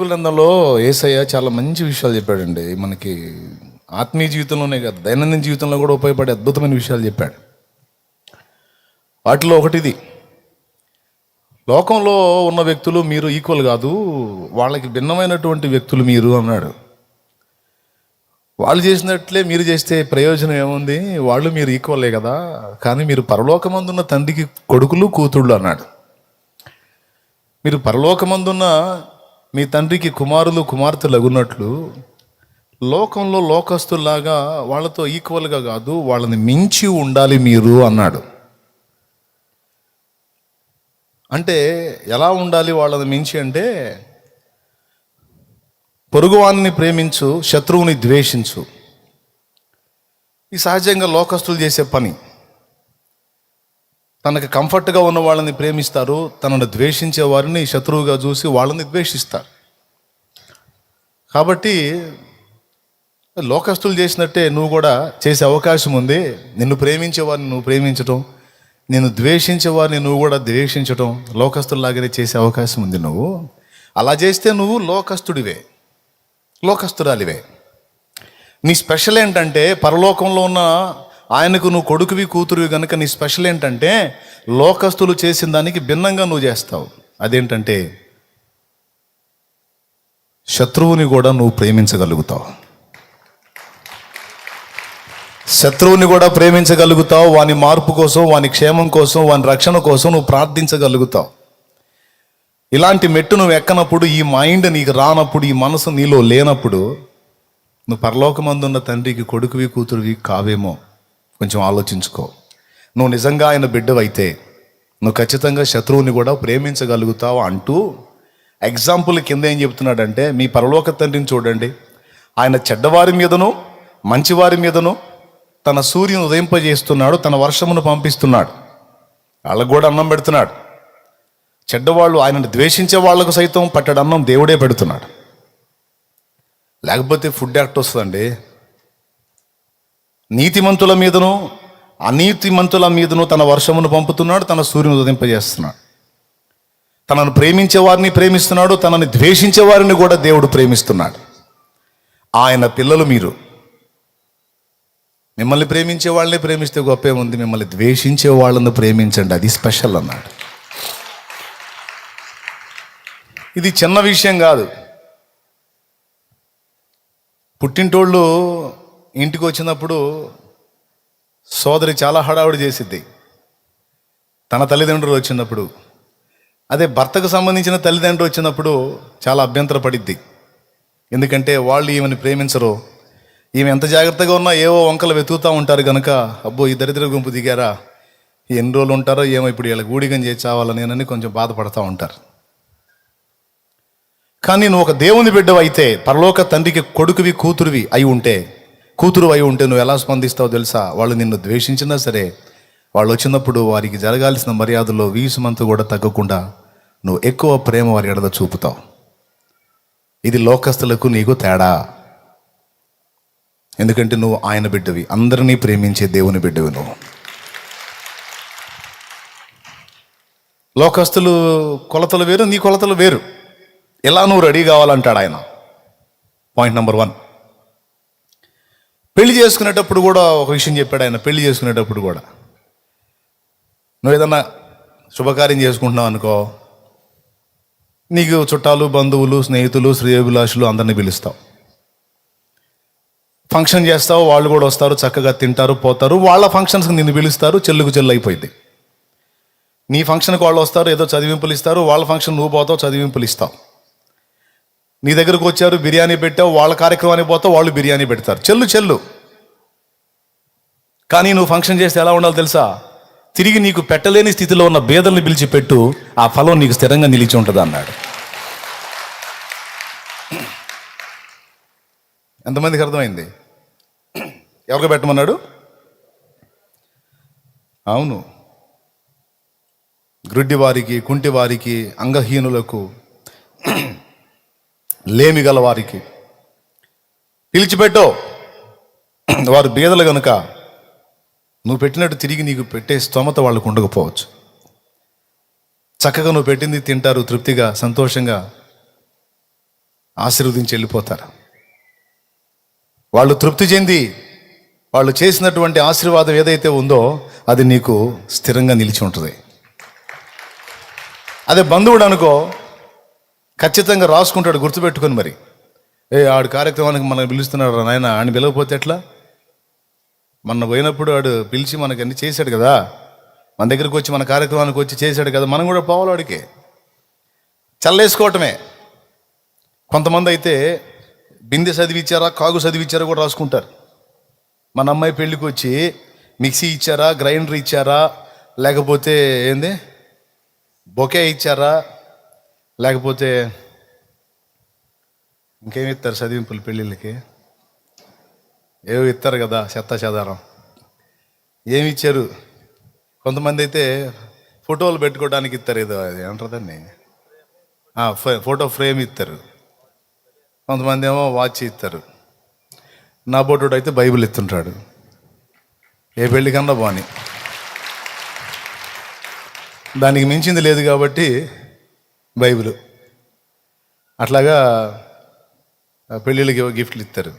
గ్రంథంలో యేసయ్య చాలా మంచి విషయాలు చెప్పాడండి. మనకి ఆత్మీయ జీవితంలోనే కాదు, దైనందిన జీవితంలో కూడా ఉపయోగపడే అద్భుతమైన విషయాలు చెప్పాడు. వాటిలో ఒకటిది, లోకంలో ఉన్న వ్యక్తులు మీరు ఈక్వల్ కాదు, వాళ్ళకి భిన్నమైనటువంటి వ్యక్తులు మీరు అన్నాడు. వాళ్ళు చేసినట్లే మీరు చేస్తే ప్రయోజనం ఏముంది? వాళ్ళు మీరు ఈక్వలే కదా, కానీ మీరు పరలోకమందున్న తండ్రికి కొడుకులు కూతుళ్ళు అన్నాడు. మీరు పరలోకమందున్న మీ తండ్రికి కుమారులు కుమార్తెలు అగున్నట్లు లోకంలో లోకస్తుల్లాగా వాళ్ళతో ఈక్వల్గా కాదు, వాళ్ళని మించి ఉండాలి మీరు అన్నాడు. అంటే ఎలా ఉండాలి వాళ్ళని మించి అంటే, పొరుగువాన్ని ప్రేమించు, శత్రువుని ద్వేషించు. ఈ సహజంగా లోకస్తులు చేసే పని. తనకు కంఫర్ట్గా ఉన్న వాళ్ళని ప్రేమిస్తారు, తనను ద్వేషించే వారిని శత్రువుగా చూసి వాళ్ళని ద్వేషిస్తారు. కాబట్టి లోకస్తులు చేసినట్టే నువ్వు కూడా చేసే అవకాశం ఉంది. నిన్ను ప్రేమించే వారిని నువ్వు ప్రేమించటం, నిన్ను ద్వేషించే వారిని నువ్వు కూడా ద్వేషించటం లోకస్తుల్లాగానే చేసే అవకాశం ఉంది. నువ్వు అలా చేస్తే నువ్వు లోకస్తుడివే, లోకస్తురాలివే. నీ స్పెషల్ ఏంటంటే, పరలోకంలో ఉన్న ఆయనకు నువ్వు కొడుకువి కూతురువి కనుక నీ స్పెషల్ ఏంటంటే, లోకస్తులు చేసిన దానికి భిన్నంగా నువ్వు చేస్తావు. అదేంటంటే, శత్రువుని కూడా నువ్వు ప్రేమించగలుగుతావు. శత్రువుని కూడా ప్రేమించగలుగుతావు. వాని మార్పు కోసం, వాని క్షేమం కోసం, వాని రక్షణ కోసం నువ్వు ప్రార్థించగలుగుతావు. ఇలాంటి మెట్టు నువ్వు ఎక్కనప్పుడు, ఈ మైండ్ నీకు రానప్పుడు, ఈ మనసు నీలో లేనప్పుడు, నువ్వు పరలోకమందున్న తండ్రికి కొడుకువి కూతురువి కావేమో. కొంచెం ఆలోచించుకో. నువ్వు నిజంగా ఆయన బిడ్డవైతే నువ్వు ఖచ్చితంగా శత్రువుని కూడా ప్రేమించగలుగుతావు అంటూ ఎగ్జాంపుల్ కింద ఏం చెప్తున్నాడంటే, మీ పరలోక తండ్రిని చూడండి, ఆయన చెడ్డవారి మీదను మంచివారి మీదను తన సూర్యుని ఉదయింపజేస్తున్నాడు, తన వర్షమును పంపిస్తున్నాడు, వాళ్ళకు కూడా అన్నం పెడుతున్నాడు. చెడ్డవాళ్ళు, ఆయనను ద్వేషించే వాళ్లకు సైతం పట్టడు అన్నం దేవుడే పెడుతున్నాడు. లేకపోతే ఫుడ్ యాక్ట్ వస్తుందండి. నీతిమంతుల మీదను అనీతిమంతుల మీదను తన వర్షమును పంపుతున్నాడు, తన సూర్యుని ఉదయింపజేస్తున్నాడు. తనను ప్రేమించే వారిని ప్రేమిస్తున్నాడు, తనని ద్వేషించే వారిని కూడా దేవుడు ప్రేమిస్తున్నాడు. ఆయన పిల్లలు మీరు. మిమ్మల్ని ప్రేమించే వాళ్ళని ప్రేమిస్తే గొప్పే ఉంది, మిమ్మల్ని ద్వేషించే వాళ్ళని ప్రేమించండి, అది స్పెషల్ అన్నాడు. ఇది చిన్న విషయం కాదు. పుట్టింటోళ్ళు ఇంటికి వచ్చినప్పుడు సోదరి చాలా హడావుడి చేసిద్ది తన తల్లిదండ్రులు వచ్చినప్పుడు. అదే భర్తకు సంబంధించిన తల్లిదండ్రులు వచ్చినప్పుడు చాలా అభ్యంతర పడిద్ది. ఎందుకంటే వాళ్ళు ఈమెను ప్రేమించరు. ఈమె ఎంత జాగ్రత్తగా ఉన్నా ఏవో వంకలు వెతుకుతూ ఉంటారు కనుక, అబ్బో ఈ దరిద్ర గుంపు దిగారా, ఎన్ని రోజులు ఉంటారో ఏమో, ఇప్పుడు వీళ్ళకి ఊడిగం చేసి చావాలని కొంచెం బాధపడుతూ ఉంటారు. కానీ నువ్వు ఒక దేవుని బిడ్డవు అయితే, పరలోక తండ్రికి కొడుకువి కూతురువి అయి ఉంటే, కూతురు అయి ఉంటే నువ్వు ఎలా స్పందిస్తావో తెలుసా? వాళ్ళు నిన్ను ద్వేషించినా సరే, వాళ్ళు వచ్చినప్పుడు వారికి జరగాల్సిన మర్యాదలో వీసుమంతు కూడా తగ్గకుండా నువ్వు ఎక్కువ ప్రేమ వారి ఎడల చూపుతావు. ఇది లోకస్తులకు నీకు తేడా. ఎందుకంటే నువ్వు ఆయన బిడ్డవి, అందరినీ ప్రేమించే దేవుని బిడ్డవి నువ్వు. లోకస్తులు కొలతలు వేరు, నీ కొలతలు వేరు. ఎలా నువ్వు రెడీ కావాలంటాడు ఆయన. పాయింట్ నెంబర్ 1, పెళ్లి చేసుకునేటప్పుడు కూడా ఒక విషయం చెప్పాడు ఆయన. పెళ్లి చేసుకునేటప్పుడు కూడా నువ్వు ఏదన్నా శుభకార్యం చేసుకుంటున్నావు అనుకో, నీకు చుట్టాలు, బంధువులు, స్నేహితులు, శ్రేయోభిలాషులు అందరినీ పిలుస్తావు. ఫంక్షన్ చేస్తావు, వాళ్ళు కూడా వస్తారు, చక్కగా తింటారు, పోతారు. వాళ్ళ ఫంక్షన్స్కి నిన్ను పిలుస్తారు, చెల్లుకు చెల్లు అయిపోయింది. నీ ఫంక్షన్కి వాళ్ళు వస్తారు, ఏదో చదివింపులు ఇస్తారు, వాళ్ళ ఫంక్షన్ నువ్వు పోతావు, చదివింపులు ఇస్తావు. నీ దగ్గరకు వచ్చారు, బిర్యానీ పెట్టావు, వాళ్ళ కార్యక్రమానికి పోతావు, వాళ్ళు బిర్యానీ పెడతారు, చెల్లు. కానీ నువ్వు ఫంక్షన్ చేస్తే ఎలా ఉండాలో తెలుసా? తిరిగి నీకు పెట్టలేని స్థితిలో ఉన్న బేదల్ని పిలిచి పెట్టు, ఆ ఫలం నీకు స్థిరంగా నిలిచి ఉంటుంది అన్నాడు. ఎంతమందికి అర్థమైంది? ఎవరికి పెట్టమన్నాడు? అవును, గ్రుడ్డి వారికి, కుంటి వారికి, అంగహీనులకు, లేమి గల వారికి పిలిచిపెట్టో. వారు బీదలు కనుక నువ్వు పెట్టినట్టు తిరిగి నీకు పెట్టే స్తోమత వాళ్ళకు ఉండకపోవచ్చు. చక్కగా నువ్వు పెట్టింది తింటారు, తృప్తిగా, సంతోషంగా. ఆశీర్వదించి వెళ్ళిపోతారు. వాళ్ళు తృప్తి చెంది వాళ్ళు చేసినటువంటి ఆశీర్వాదం ఏదైతే ఉందో అది నీకు స్థిరంగా నిలిచి ఉంటుంది. అదే బంధువుడు అనుకో, ఖచ్చితంగా రాసుకుంటాడు, గుర్తుపెట్టుకొని మరి. ఆడు కార్యక్రమానికి మనకు పిలుస్తున్నాడు నాయన, ఆయన పిలవకపోతే ఎట్లా? మొన్న పోయినప్పుడు వాడు పిలిచి మనకి అన్ని చేశాడు కదా, మన దగ్గరికి వచ్చి మన కార్యక్రమానికి వచ్చి చేశాడు కదా, మనం కూడా పోవాలి వాడికి. చల్లేసుకోవటమే. కొంతమంది అయితే బిందె చదివిచ్చారా కాగు చదివిచ్చారా కూడా రాసుకుంటారు. మన అమ్మాయి పెళ్ళికి వచ్చి మిక్సీ ఇచ్చారా, గ్రైండర్ ఇచ్చారా, లేకపోతే ఏంది బొకే ఇచ్చారా, లేకపోతే ఇంకేమి ఇస్తారు చదివింపులు పెళ్ళిళ్ళకి, ఏవో ఇస్తారు కదా చెత్త చెదారం, ఏమి ఇచ్చారు. కొంతమంది అయితే ఫోటోలు పెట్టుకోవడానికి ఇస్తారు, ఏదో అది ఏమంటారు ఫోటో ఫ్రేమ్ ఇస్తారు. కొంతమంది ఏమో వాచ్ ఇస్తారు. నా బోటోడు అయితే బైబిల్ ఇస్తుంటాడు. ఏ పెళ్ళికన్నా బాని, దానికి మించింది లేదు కాబట్టి బైబిల్. అట్లాగా పెళ్ళిళ్ళకి గిఫ్ట్లు ఇస్తారు.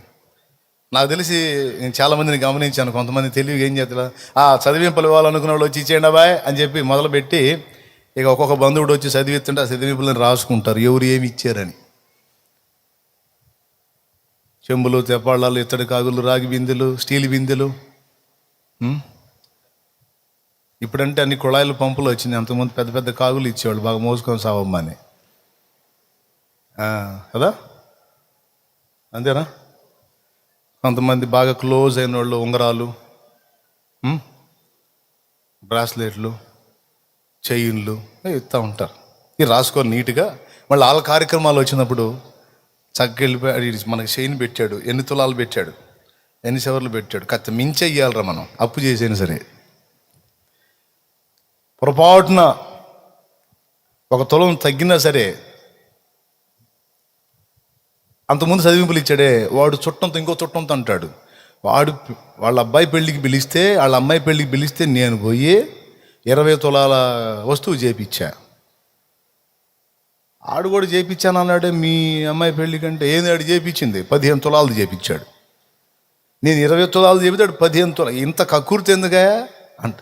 నాకు తెలిసి నేను చాలామందిని గమనించాను. కొంతమంది తెలివిగా ఏం చేస్తారు, చదివింపులు ఇవ్వాలనుకున్న వాళ్ళు వచ్చి ఇచ్చేయండి బాయ్ అని చెప్పి మొదలుపెట్టి ఇక ఒక్కొక్క బంధువుడు వచ్చి చదివిస్తుంటే ఆ చదివింపులను రాసుకుంటారు ఎవరు ఏమి ఇచ్చారని. చెంబులు, తెప్పాళ్ళాలు, ఇత్తడి కాగులు, రాగి బిందెలు, స్టీల్ బిందెలు. ఇప్పుడంటే అన్ని కుళాయిలు, పంపులు వచ్చినాయి. అంతకుముందు పెద్ద పెద్ద కాగులు ఇచ్చేవాళ్ళు, బాగా మోసుకొని సావమ్మని కదా, అంతేనా? కొంతమంది బాగా క్లోజ్ అయిన వాళ్ళు ఉంగరాలు, బ్రాస్లెట్లు, చైన్లు ఇస్తూ ఉంటారు. ఇది రాసుకొని నీట్గా. మళ్ళీ వాళ్ళ కార్యక్రమాలు వచ్చినప్పుడు చక్కగా వెళ్ళిపోయాడు, మనకి చైన్ పెట్టాడు, ఎన్ని తులాలు పెట్టాడు, ఎన్ని సెవర్లు పెట్టాడు, కత్తి మించి అయ్యాలరా మనం అప్పు చేసైనా సరే. పొరపాటున ఒక తులం తగ్గినా సరే, అంతకుముందు చదివింపులు ఇచ్చాడే వాడు చుట్టంతో ఇంకో చుట్టంతో అంటాడు. వాళ్ళ అబ్బాయి పెళ్ళికి పిలిస్తే, వాళ్ళ అమ్మాయి పెళ్ళికి పిలిస్తే నేను పోయి 20 తులాల వస్తువు చేపించా. ఆడు కూడా చేపించాను అన్నాడే మీ అమ్మాయి పెళ్ళి కంటే. ఏంది ఆడు చేపించింది? 15 తులాలు చేపించాడు. నేను 20 తులాలు చేపితే 15 తులాలు. ఇంత కక్కుర్తి ఎందుగా అంట.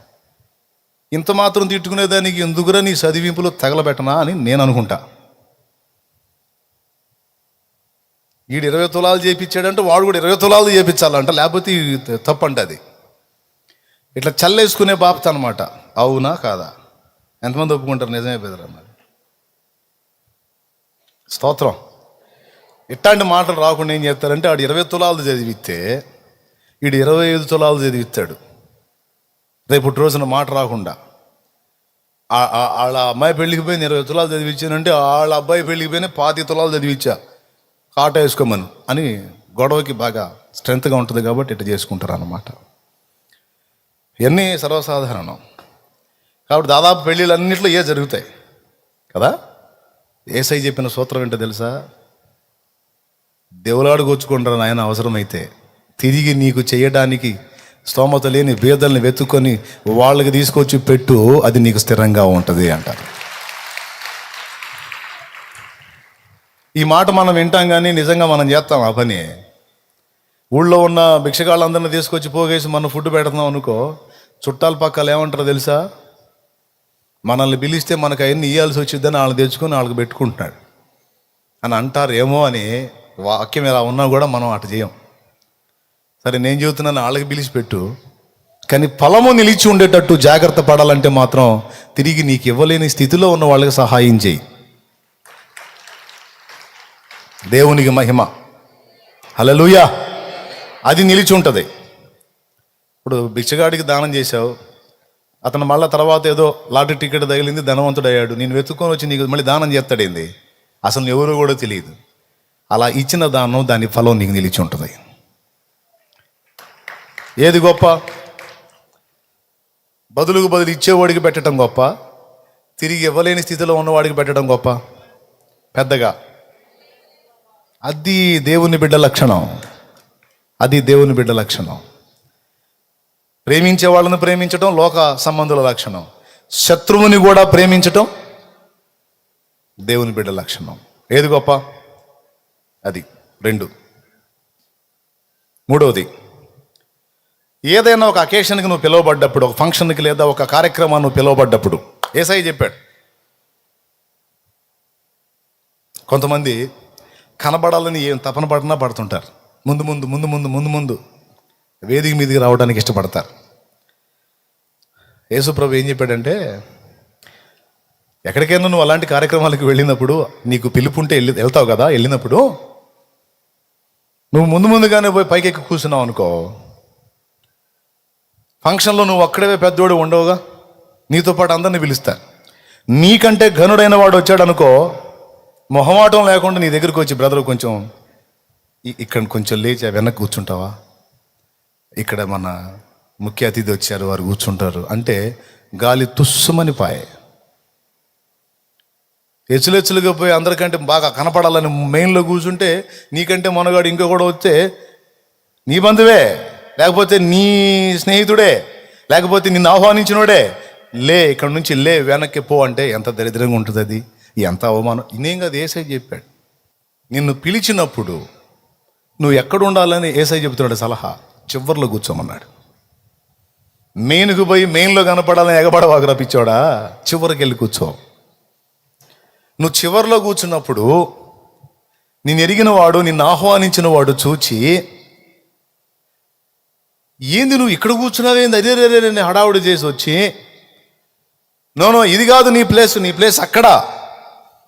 ఇంత మాత్రం తిట్టుకునేదానికి ఎందుకురా నీ చదివింపులు తగలబెట్టనా అని నేను అనుకుంటా. వీడు 20 తులాలు చేయించాడంటే వాడు కూడా 20 తులాలు చేయించాలంట, లేకపోతే తప్పంట అది. ఇట్లా చల్లేసుకునే బాపత అనమాట. అవునా కాదా? ఎంతమంది ఒప్పుకుంటారు? నిజమే బెదరా మరి. స్తోత్రం. ఇట్లాంటి మాటలు రాకుండా ఏం చేస్తారంటే వాడు 20 తులాలు చదివిస్తే వీడు 25 తులాలు చదివిస్తాడు. రేపు రోజున మాట రాకుండా వాళ్ళ అమ్మాయి పెళ్ళికి పోయిన 20 తులాలు చదివించానంటే వాళ్ళ అబ్బాయి పెళ్ళికి పోయినా 25 తులాలు చదివించా, కాట వేసుకోమను అని గొడవకి బాగా స్ట్రెంత్గా ఉంటుంది కాబట్టి ఇట్లా చేసుకుంటారు అన్నమాట. ఇవన్నీ సర్వసాధారణం. కాబట్టి దాదాపు పెళ్ళిళ్ళన్నింటిలో జరుగుతాయి కదా. యేసయ్య చెప్పిన సూత్రం ఏంటో తెలుసా? దేవులాడుకొచ్చుకుంటారు నాయన, అవసరమైతే తిరిగి నీకు చేయడానికి స్తోమత లేని బేదల్ని వెతుక్కొని వాళ్ళకి తీసుకొచ్చి పెట్టు, అది నీకు స్థిరంగా ఉంటుంది అంటారు. ఈ మాట మనం వింటాం కానీ నిజంగా మనం చేస్తాం ఆ పని. ఊళ్ళో ఉన్న భిక్షగాళ్ళందరినీ తీసుకొచ్చి పోగేసి మనం ఫుడ్ పెడుతున్నాం అనుకో, చుట్టాల పక్కలు ఏమంటారో తెలుసా? మనల్ని పిలిస్తే మనకు అవన్నీ ఇవ్వాల్సి వచ్చిద్దని వాళ్ళని తెచ్చుకొని వాళ్ళకి పెట్టుకుంటున్నాడు అని అంటారు ఏమో అని. వాక్యం ఎలా ఉన్నా కూడా మనం అటు చేయం. సరే నేను చెబుతున్నాను, వాళ్ళకి పిలిచి పెట్టు, కానీ ఫలము నిలిచి ఉండేటట్టు జాగ్రత్త పడాలంటే మాత్రం తిరిగి నీకు ఇవ్వలేని స్థితిలో ఉన్న వాళ్ళకి సహాయం చేయి. దేవునికి మహిమ. హల్లెలూయా. అది నిలిచి ఉంటుంది. ఇప్పుడు భిక్షగాడికి దానం చేశావు, అతను మళ్ళీ తర్వాత ఏదో లాటరీ టికెట్ తగిలింది, ధనవంతుడు అయ్యాడు, నేను వెతుక్కొని వచ్చి నీకు మళ్ళీ దానం చేస్తాడేంది? అసలు ఎవరో కూడా తెలియదు. అలా ఇచ్చిన దానం, దాని ఫలం నీకు నిలిచి ఉంటుంది. ఏది గొప్ప? బదులుకు బదులు ఇచ్చేవాడికి పెట్టడం గొప్ప, తిరిగి ఇవ్వలేని స్థితిలో ఉన్నవాడికి పెట్టడం గొప్ప? పెద్దగా అది దేవుని బిడ్డ లక్షణం. అది దేవుని బిడ్డ లక్షణం. ప్రేమించే వాళ్ళని ప్రేమించడం లోక సంబంధుల లక్షణం. శత్రువుని కూడా ప్రేమించటం దేవుని బిడ్డ లక్షణం. ఏది గొప్ప? అది 2. మూడవది, ఏదైనా ఒక అకేషన్కి నువ్వు పిలువబడ్డప్పుడు, ఒక ఫంక్షన్కి లేదా ఒక కార్యక్రమాన్ని నువ్వు పిలువబడ్డప్పుడు యేసయ్య చెప్పాడు, కొంతమంది కనబడాలని ఏం తపన పడినా పడుతుంటారు, ముందు ముందు ముందు ముందు ముందు ముందు వేదిక మీదకి రావడానికి ఇష్టపడతారు. యేసుప్రభు ఏం చెప్పాడంటే, ఎక్కడికైనా నువ్వు అలాంటి కార్యక్రమాలకు వెళ్ళినప్పుడు, నీకు పిలుపుంటే వెళ్తావు కదా, వెళ్ళినప్పుడు నువ్వు ముందు ముందుగానే పోయి పైకి ఎక్కి కూర్చున్నావు అనుకో, ఫంక్షన్లో నువ్వు అక్కడే పెద్దోడు ఉండవుగా, నీతో పాటు అందరిని పిలుస్తారు. నీకంటే ఘనుడైన వాడు వచ్చాడు అనుకో, మొహమాటం లేకుండా నీ దగ్గరికి వచ్చి, బ్రదర్ కొంచెం ఇక్కడ కొంచెం లేచి వెనక్కి కూర్చుంటావా, ఇక్కడ మన ముఖ్య అతిథి వచ్చారు వారు కూర్చుంటారు అంటే గాలి తుస్సుమని పాయే. హెచ్చులెచ్చులుగా పోయి అందరికంటే బాగా కనపడాలని మెయిన్లో కూర్చుంటే, నీకంటే మనగాడు ఇంకో కూడా వస్తే నీ బంధువే, లేకపోతే నీ స్నేహితుడే, లేకపోతే నిన్ను ఆహ్వానించినోడే, లే ఇక్కడ నుంచి లే వెనక్కి పో అంటే ఎంత దరిద్రంగా ఉంటుంది అది, ఎంత అవమానం. ఇదేం కాదు, యేసయ్య చెప్పాడు. నిన్ను పిలిచినప్పుడు నువ్వు ఎక్కడ ఉండాలని యేసయ్య చెబుతున్నాడు సలహా, చివర్లో కూర్చోమన్నాడు. మెయిన్కు పోయి మెయిన్లో కనపడాలని ఎగబడవాకు రప్పించోడా, చివరికి వెళ్ళి కూర్చో. నువ్వు చివర్లో కూర్చున్నప్పుడు నేను ఎరిగిన వాడు, నిన్ను ఆహ్వానించిన వాడు చూచి, ఏంది నువ్వు ఇక్కడ కూర్చున్నావేంది, అదే రే హడావుడి చేసి వచ్చి, నో ఇది కాదు నీ ప్లేస్ అక్కడ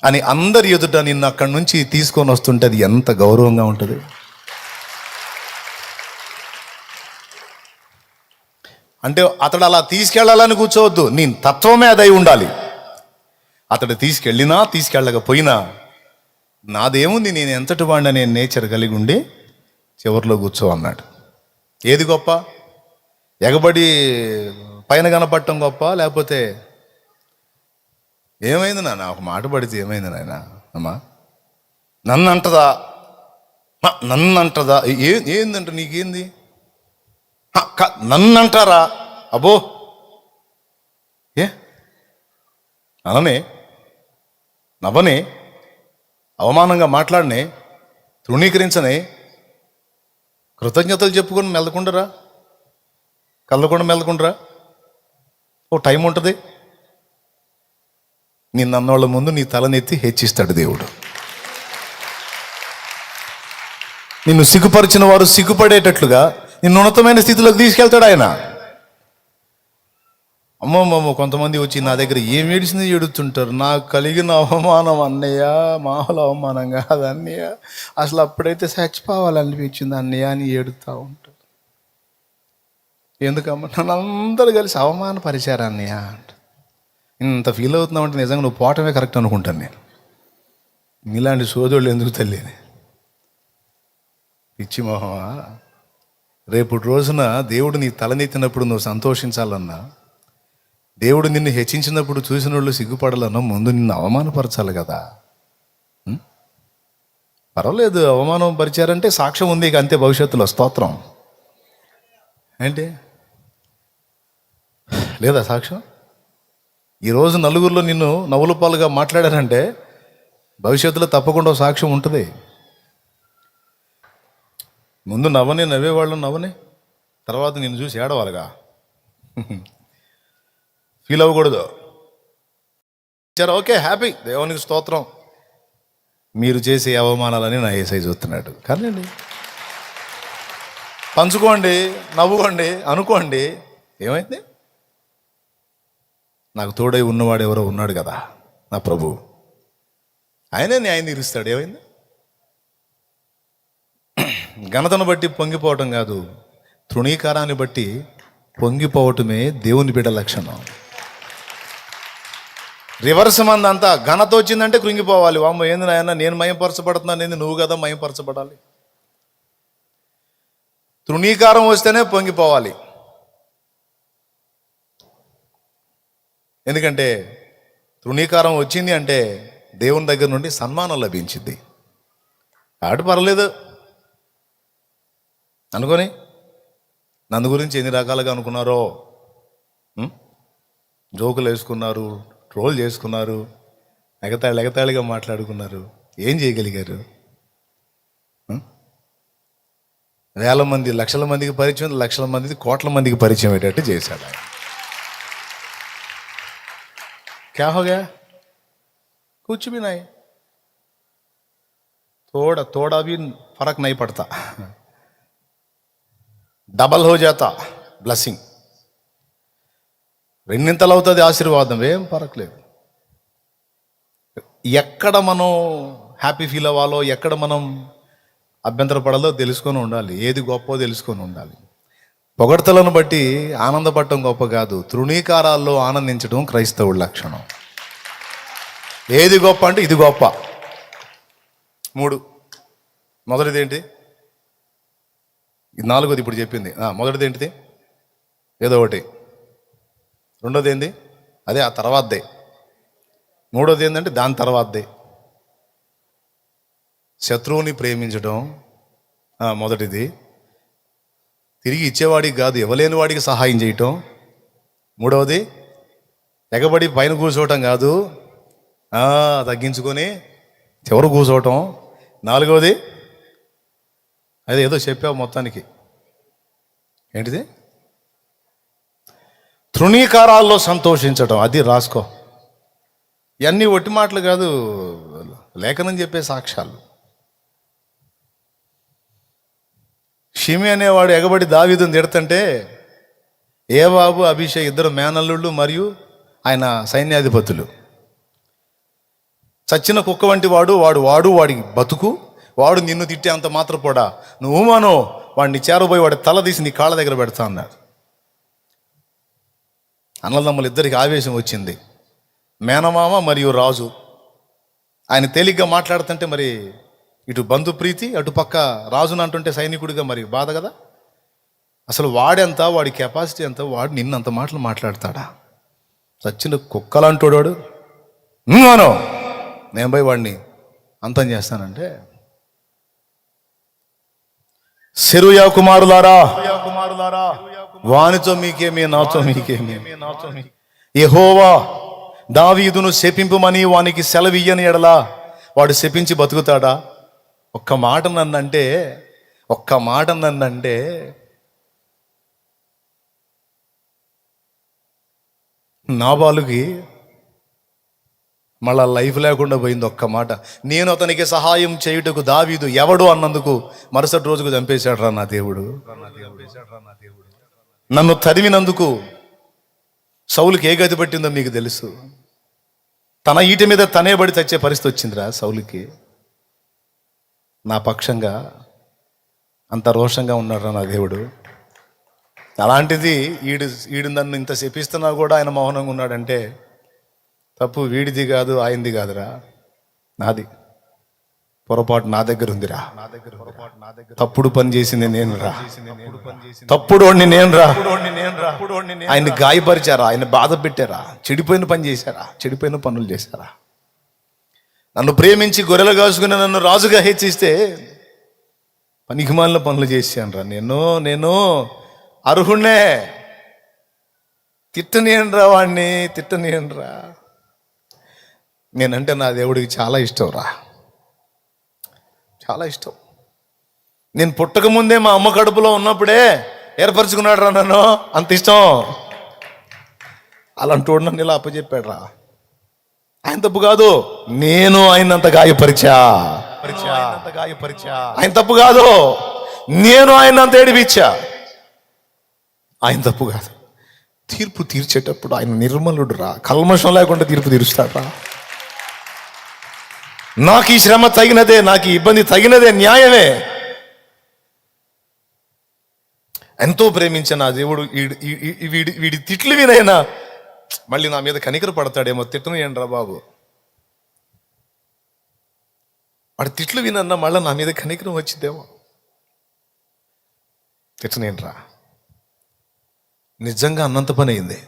అని అందరి ఎదుట నిన్ను అక్కడి నుంచి తీసుకొని వస్తుంటే అది ఎంత గౌరవంగా ఉంటుంది. అంటే అతడు అలా తీసుకెళ్లాలని కూర్చోవద్దు, నీ తత్వమే అదై ఉండాలి. అతడు తీసుకెళ్ళినా తీసుకెళ్ళకపోయినా నాదేముంది, నేను ఎంతటి వాడిని అనే నేచర్ కలిగి ఉండి చివరిలో కూర్చో అన్నాడు. ఏది గొప్ప, ఎగబడి పైన కనపడటం గొప్ప, లేకపోతే ఏమైంది నాన్న, ఒక మాట పడితే ఏమైంది నాయన, అమ్మా నన్ను అంటదా ఏందంట, నీకేంది నన్ను అంటారా, అబ్బో ఏ అననే, నవ్వనే, అవమానంగా మాట్లాడనే, తృణీకరించనే, కృతజ్ఞతలు చెప్పుకొని మెల్లకుండరా, కళ్ళకుండా మెల్లకుండరా, ఓ టైం ఉంటుంది. నిన్నన్నోళ్ళ ముందు నీ తలనెత్తి హెచ్చిస్తాడు దేవుడు. నిన్ను సిగ్గుపరిచిన వారు సిగ్గుపడేటట్లుగా నిన్ను ఉన్నతమైన స్థితిలోకి తీసుకెళ్తాడు ఆయన. అమ్మమ్మమ్మ కొంతమంది వచ్చి నా దగ్గర ఏం ఏడిసింది ఏడుతుంటారు, నాకు కలిగిన అవమానం అన్నయ్య మామూలు అవమానం కాదు అన్నయ్య, అసలు అప్పుడైతే చచ్చిపోవాలనిపించింది అన్నయ్య అని ఏడుతూ ఉంటారు. ఎందుకమ్మా, నన్ను అందరూ కలిసి అవమానపరిచారు అన్నయ్య అంట. ఇంత ఫీల్ అవుతున్నావు అంటే నిజంగా నువ్వు పోవటమే కరెక్ట్ అనుకుంటాను నేను. ఇలాంటి సోదరులు ఎందుకు తల్లిని, పిచ్చి మొహమా. రేపటి రోజున దేవుడు నీ తలనెత్తినప్పుడు నువ్వు సంతోషించాలన్నా, దేవుడు నిన్ను హెచ్చించినప్పుడు చూసిన వాళ్ళు సిగ్గుపడాలన్నా ముందు నిన్ను అవమానపరచాలి కదా. పర్వాలేదు, అవమానం పరిచారంటే సాక్ష్యం ఉంది ఇక అంతే, భవిష్యత్తులో స్తోత్రం ఏంటి లేదా సాక్ష్యం. ఈరోజు నలుగురిలో నిన్ను నవ్వుల పాలుగా మాట్లాడారంటే భవిష్యత్తులో తప్పకుండా సాక్ష్యం ఉంటుంది. ముందు నవ్వేవాళ్ళు నవ్వనే, తర్వాత నిన్ను చూసి ఏడవాలిగా, ఫీల్ అవ్వకూడదు. సరే ఓకే, హ్యాపీ, దేవునికి స్తోత్రం, మీరు చేసే అవమానాలని నా యేసయ్య చూస్తున్నాడు. కానీ పంచుకోండి, నవ్వుకోండి, అనుకోండి, ఏమైంది, నాకు తోడై ఉన్నవాడు ఎవరో ఉన్నాడు కదా, నా ప్రభు, ఆయనే న్యాయం తీరుస్తాడు. ఏమైంది, ఘనతను బట్టి పొంగిపోవటం కాదు, తృణీకారాన్ని బట్టి పొంగిపోవటమే దేవుని బిడ్డ లక్షణం. రివర్స్ మంది అంతా ఘనత వచ్చిందంటే కృంగిపోవాలి. వామ్మ ఏంది నాయన, నేను మయంపరచబడుతున్నాను, ఏంది నువ్వు కదా మయంపరచబడాలి. తృణీకారం వస్తేనే పొంగిపోవాలి. ఎందుకంటే తృణీకారం వచ్చింది అంటే దేవుని దగ్గర నుండి సన్మానం లభించింది. ఆట పర్లేదు అనుకొని నన్ను గురించి ఎన్ని రకాలుగా అనుకున్నారో, జోకులు వేసుకున్నారు, ట్రోల్ చేసుకున్నారు, ఎగతాళిగా మాట్లాడుకున్నారు, ఏం చేయగలిగారు? వేల మంది, లక్షల మందికి పరిచయం, లక్షల మందికి కోట్ల మందికి పరిచయం అయ్యేటట్టు చేశాడు ఆయన. क्या हो गया? कुछ भी नहीं, थोड़ा भी फर्क नहीं पड़ता, డబల్ హో జాతా బ్లెస్సింగ్, రెండింతలు అవుతుంది ఆశీర్వాదం, ఏం పరకలేదు. ఎక్కడ మనం హ్యాపీ ఫీల్ అవ్వాలో, ఎక్కడ మనం అభ్యంతరపడాలో తెలుసుకొని ఉండాలి. ఏది గొప్పో తెలుసుకొని ఉండాలి. పొగడ్తలను బట్టి ఆనందపడటం గొప్ప కాదు, తృణీకారాల్లో ఆనందించడం క్రైస్తవుడి లక్షణం. ఏది గొప్ప అంటే ఇది గొప్ప. 3, మొదటిది ఏంటి? ఇది 4ది ఇప్పుడు చెప్పింది. మొదటిది ఏంటిది? ఏదో ఒకటి. రెండోది ఏంది? అదే ఆ తర్వాతదే. మూడోది ఏంటంటే దాని తర్వాతదే. శత్రువుని ప్రేమించడం మొదటిది. తిరిగి ఇచ్చేవాడికి కాదు, ఇవ్వలేని వాడికి సహాయం చేయటం. మూడవది ఎగబడి పైన కూర్చోవటం కాదు, తగ్గించుకొని చివరు కూర్చోవటం. 4వది అదే ఏదో చెప్పావు మొత్తానికి, ఏంటిది? తృణీకారాల్లో సంతోషించటం. అది రాసుకో. ఇవన్నీ ఒట్టి మాటలు కాదు, లేఖనం చెప్పే సాక్ష్యాలు. షిమి అనేవాడు ఎగబడి దావీదుని తిడుతుంటే ఏవాబు, అభిషేక్ ఇద్దరు మేనల్లుళ్ళు మరియు ఆయన సైన్యాధిపతులు. చచ్చిన కుక్క వంటి వాడు వాడికి బతుకు, వాడు నిన్ను తిట్టే అంత మాత్రం కూడా నువ్వు మానో వాడిని చేరబోయి వాడి తల తీసి నీ కాళ్ళ దగ్గర పెడతా అన్నాడు. అన్నదమ్ములు ఇద్దరికి ఆవేశం వచ్చింది. మేనమామ మరియు రాజు. ఆయన తేలిగ్గా మాట్లాడుతుంటే మరి ఇటు బంధు ప్రీతి, అటు పక్క రాజును అంటుంటే సైనికుడిగా మరి బాధ కదా. అసలు వాడెంత, వాడి కెపాసిటీ ఎంత, వాడు నిన్నంత మాటలు మాట్లాడతాడా? చచ్చిన కుక్కలంటోడాడు అను, నేను పోయి వాడిని అంతం చేస్తానంటే. సెరూయా కుమారులారా, వానితో మీకేమి, నాతో మీకేమి. యెహోవా దావీదును శపింపుమని వానికి సెలవియ్యని ఎడలా వాడు శపించి బతుకుతాడా? ఒక్క మాట నన్నంటే నాబాలుకి మళ్ళా లైఫ్ లేకుండా పోయింది. ఒక్క మాట, నేను అతనికి సహాయం చేయుటకు దావీదు ఎవడు అన్నందుకు మరుసటి రోజుకు చంపేశాడు రా నా దేవుడు. నన్ను తరిమినందుకు సౌలుకి ఏ గతి పట్టిందో మీకు తెలుసు. తన ఈట మీద తనే పడి చచ్చే పరిస్థితి వచ్చిందిరా సౌలుకి. నా పక్షంగా అంత రోషంగా ఉన్నాడు నా దేవుడు. అలాంటిది ఈడు నన్ను ఇంత శపిస్తున్నా కూడా ఆయన మౌనంగా ఉన్నాడంటే తప్పు వీడిది కాదు, ఆయనది కాదురా, నాది. పొరపాటు నా దగ్గర ఉందిరా. తప్పుడు పని చేసింది నేను రా, తప్పుడోడిని నేను రా. ఆయన్ని గాయపరిచారా, ఆయన బాధ పెట్టారా, చెడిపోయిన పని చేశారా, చెడిపోయిన పనులు చేశారా? నన్ను ప్రేమించి గొర్రెలు కాసుకుని నన్ను రాజుగా హెచ్చిస్తే పనికిమాలిన పనులు చేశాను రా. నేను అర్హుణ్ణే, తిట్టనియండ్రా వాడిని, తిట్టనియండ్రా. నేనంటే నా దేవుడికి చాలా ఇష్టం రా, చాలా ఇష్టం. నేను పుట్టకముందే మా అమ్మ కడుపులో ఉన్నప్పుడే ఏర్పరచుకున్నాడు రా నన్ను, అంత ఇష్టం. అలాంటి వాడు నన్ను ఇలా అప్పచెప్పాడు రా. ఆయన తప్పు కాదు, నేను ఆయనంత గాయపరిచా. ఆయన తప్పు కాదు, నేను ఆయనంత ఏడిపించా. ఆయన తప్పు కాదు. తీర్పు తీర్చేటప్పుడు ఆయన నిర్మలుడు రా, కల్మషం లేకుండా తీర్పు తీరుస్తాడు రా. నాకు ఈ శ్రమ తగినదే, నాకు ఈ ఇబ్బంది తగినదే, న్యాయమే. ఎంతో ప్రేమించిన నా దేవుడు వీడి తిట్లు వినైనా మళ్ళీ నా మీద కనికర పడతాడేమో, తిట్టను ఏంట్రా బాబు. వాడి తిట్లు వినన్నా మళ్ళీ నా మీద కనికరం వచ్చిద్దేమో, తిట్టనేంట్రా. నిజంగా అన్నంత పని అయింది.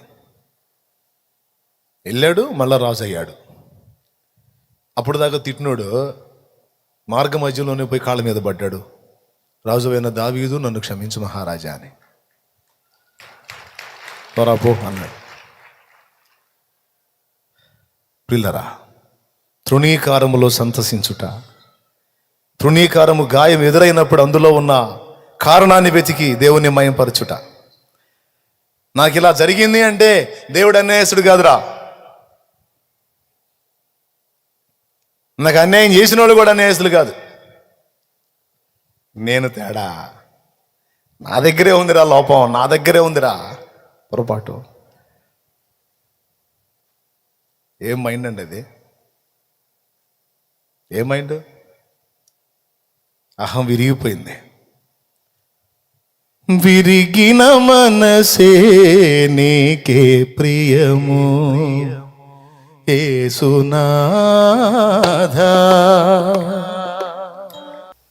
వెళ్ళాడు, మళ్ళా రాజు అయ్యాడు. అప్పుడు దాకా తిట్టినోడు మార్గ మధ్యలోనే పోయి కాళ్ళ మీద పడ్డాడు. రాజు అయిన దావీదు, నన్ను క్షమించు మహారాజా అని. త్వరపో అన్నాడు. పిల్లరా, తృణీకారములో సంతసించుట, తృణీకారము గాయం ఎదురైనప్పుడు అందులో ఉన్న కారణాన్ని వెతికి దేవుని మయంపరచుట. నాకు ఇలా జరిగింది అంటే దేవుడు అన్యాయస్తుడు కాదురా. నాకు అన్యాయం చేసిన వాళ్ళు కూడా అన్యాయస్తులు కాదు. నేను తేడా. నా దగ్గరే ఉందిరా లోపం, నా దగ్గరే ఉందిరా పొరపాటు. ఏం మైండ్ అండి అది? ఏ మైండ్? అహం విరిగిపోయింది. విరిగిన మనసే నీకే ప్రియము యేసునాథా.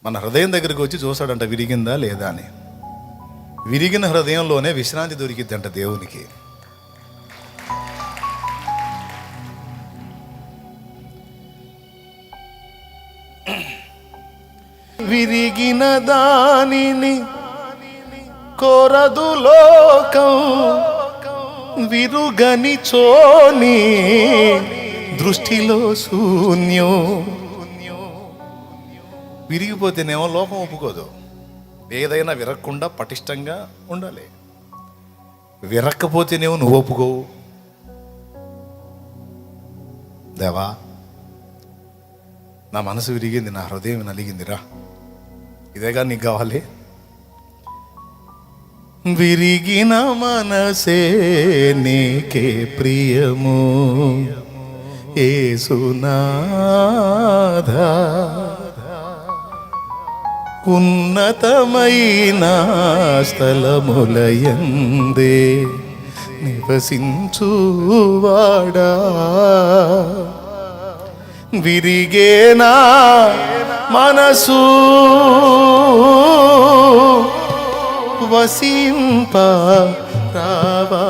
మన హృదయం దగ్గరికి వచ్చి చూస్తాడంట విరిగిందా లేదా అని. విరిగిన హృదయంలోనే విశ్రాంతి దొరికిద్దంట దేవునికి. విరిగిన దానిని కోరదు లోకం, విరుగని చోని దృష్టిలో శూన్యం. విరిగిపోతేనేమో లోకం ఒప్పుకోదు. ఏదైనా విరగకుండా పటిష్టంగా ఉండాలి. విరక్కపోతేనేమో నువ్వు ఒప్పుకోవు. దేవా, నా మనసు విరిగింది, నా హృదయం నలిగిందిరా, ఇదేగా నీకు కావాలి. విరిగిన మనసే నీకే ప్రియము యేసునాథా. ఉన్నతమైన స్థలములయందే నివసించువాడా. విరిగేనా మనసు వసింప రావా.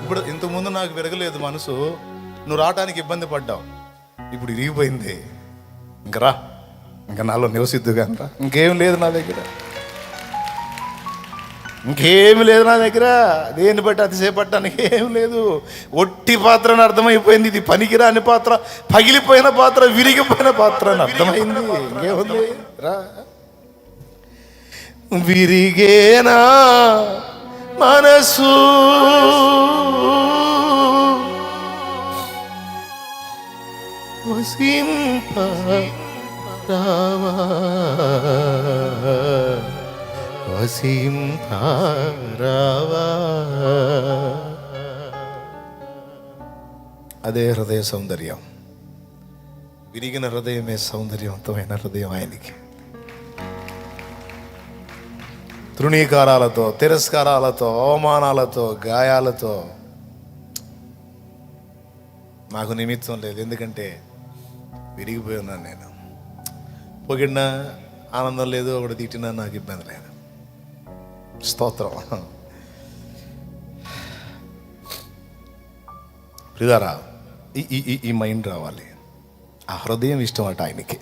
ఇప్పుడు ఇంతకుముందు నాకు విరగలేదు మనసు, నువ్వు రావటానికి ఇబ్బంది పడ్డావు, ఇప్పుడు ఇరిగిపోయింది. ఇంక రా, ఇంకా నాలో నివసిద్దుగా రా. ఇంకేం లేదు నా దగ్గర, ఇంకేమి లేదు నా దగ్గర. దేన్ని బట్టి అతిశయపడటానికి ఏం లేదు. ఒట్టి పాత్ర అని అర్థమైపోయింది. ఇది పనికిరాని పాత్ర, పగిలిపోయిన పాత్ర, విరిగిపోయిన పాత్ర అని అర్థమైంది. ఇంకేముంది రా. విరిగేనా మనసు వసింప రావా, వసింప రావా. అదే హృదయ సౌందర్యం. విరిగిన హృదయమే సౌందర్యవంతమైన హృదయం ఆయనకి. తృణీకారాలతో, తిరస్కారాలతో, అవమానాలతో, గాయాలతో నాకు నిమిత్తం లేదు. ఎందుకంటే విరిగిపోయి ఉన్నాను నేను. పొగిడినా ఆనందం లేదు, ఒకటి తిట్టినా నాకు ఇబ్బంది లేదు. స్తోత్రం. ప్రియులారా, ఈ మైండ్ రావాలి. ఆ హృదయం ఇష్టం అట ఆయనకి.